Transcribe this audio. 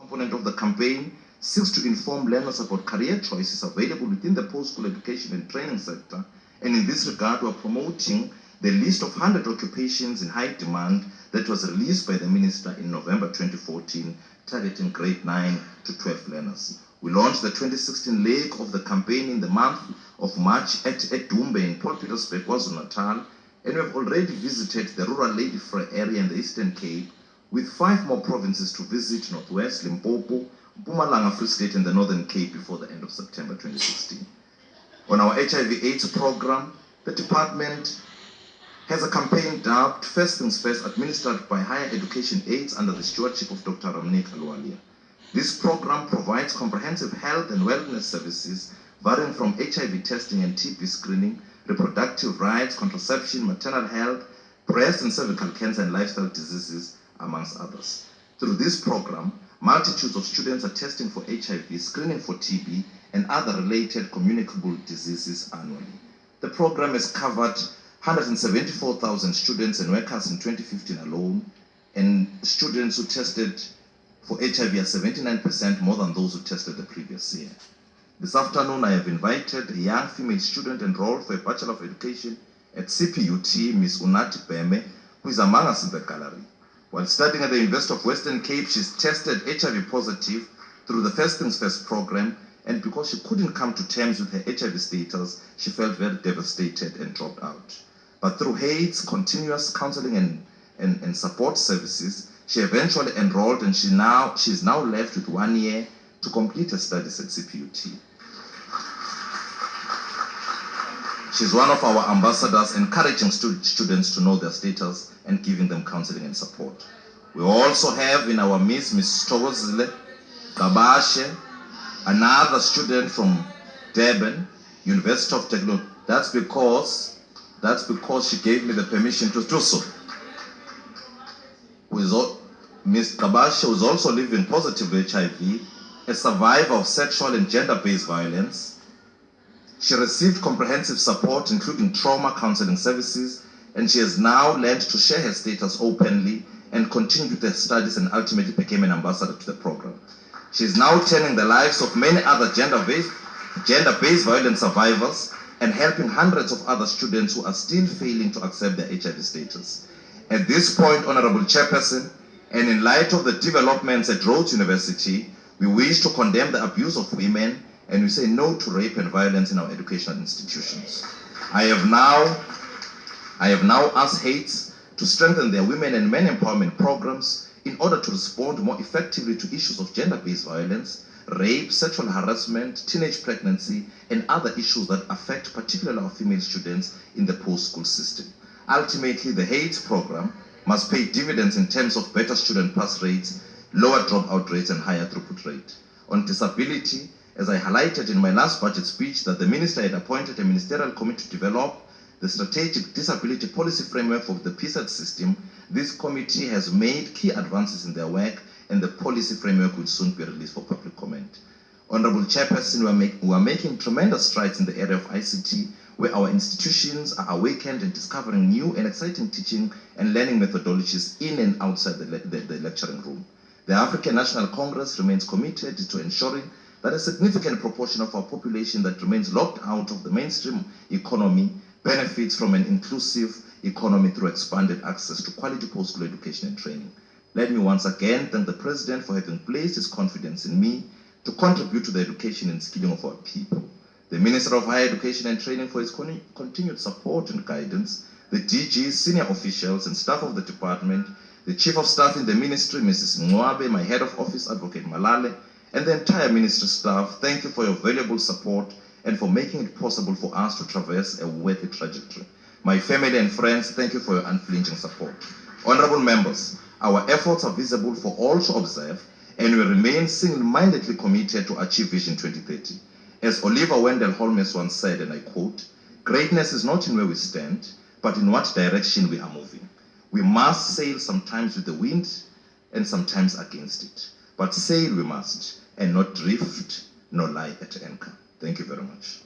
component of the campaign seeks to inform learners about career choices available within the post-school education and training sector, and in this regard we are promoting the list of 100 occupations in high demand that was released by the Minister in November 2014, targeting grade 9 to 12 learners. We launched the 2016 leg of the campaign in the month of March at Dumbe in Port Petersburg, KwaZulu-Natal, and we have already visited the rural Lady Frey area in the Eastern Cape, with 5 more provinces to visit: Northwest, Limpopo, Mpumalanga, Free State, and the Northern Cape before the end of September 2016. On our HIV/AIDS program, the department has a campaign dubbed First Things First, administered by Higher Education AIDS under the stewardship of Dr. Ramnik Alwalia. This program provides comprehensive health and wellness services varying from HIV testing and TB screening, reproductive rights, contraception, maternal health, breast and cervical cancer, and lifestyle diseases, amongst others. Through this program, multitudes of students are testing for HIV, screening for TB, and other related communicable diseases annually. The program has covered 174,000 students and workers in 2015 alone, and students who tested for HIV are 79% more than those who tested the previous year. This afternoon, I have invited a young female student enrolled for a Bachelor of Education at CPUT, Ms. Unati Beme, who is among us in the gallery. While studying at the University of Western Cape, she's tested HIV positive through the First Things First program, and because she couldn't come to terms with her HIV status, she felt very devastated and dropped out. But through AIDS, continuous counseling and support services, she eventually enrolled, and she's now left with 1 year to complete her studies at CPUT. She's one of our ambassadors, encouraging students to know their status and giving them counseling and support. We also have in our midst Ms. Togozile Kabashe, another student from Durban, University of Technology. That's because she gave me the permission to do so. Ms. Kabashe, who is also living positive with HIV, a survivor of sexual and gender-based violence. She received comprehensive support, including trauma counseling services, and she has now learned to share her status openly and continued with her studies, and ultimately became an ambassador to the program. She is now turning the lives of many other gender-based violence survivors and helping hundreds of other students who are still failing to accept their HIV status. At this point, Honorable Chairperson, and in light of the developments at Rhodes University, we wish to condemn the abuse of women, and we say no to rape and violence in our educational institutions. I have now asked HATES to strengthen their women and men empowerment programs in order to respond more effectively to issues of gender-based violence, rape, sexual harassment, teenage pregnancy, and other issues that affect particularly our female students in the post-school system. Ultimately, the HATES program must pay dividends in terms of better student pass rates, lower dropout rates, and higher throughput rate. On disability, as I highlighted in my last budget speech, that the Minister had appointed a ministerial committee to develop the strategic disability policy framework for the PSAT system. This committee has made key advances in their work, and the policy framework will soon be released for public comment. Honorable Chairperson, we are making tremendous strides in the area of ICT, where our institutions are awakened and discovering new and exciting teaching and learning methodologies in and outside the lecturing room. The African National Congress remains committed to ensuring that a significant proportion of our population that remains locked out of the mainstream economy benefits from an inclusive economy through expanded access to quality post-school education and training. Let me once again thank the President for having placed his confidence in me to contribute to the education and skilling of our people, the Minister of Higher Education and Training for his continued support and guidance, the DGs, senior officials and staff of the department, the Chief of Staff in the Ministry, Mrs. Mwabe, my Head of Office, Advocate Malale, and the entire Ministry staff. Thank you for your valuable support and for making it possible for us to traverse a worthy trajectory. My family and friends, thank you for your unflinching support. Honorable members, our efforts are visible for all to observe, and we remain single-mindedly committed to achieve Vision 2030. As Oliver Wendell Holmes once said, and I quote, "Greatness is not in where we stand, but in what direction we are moving. We must sail sometimes with the wind and sometimes against it. But sail we must, and not drift nor lie at anchor." Thank you very much.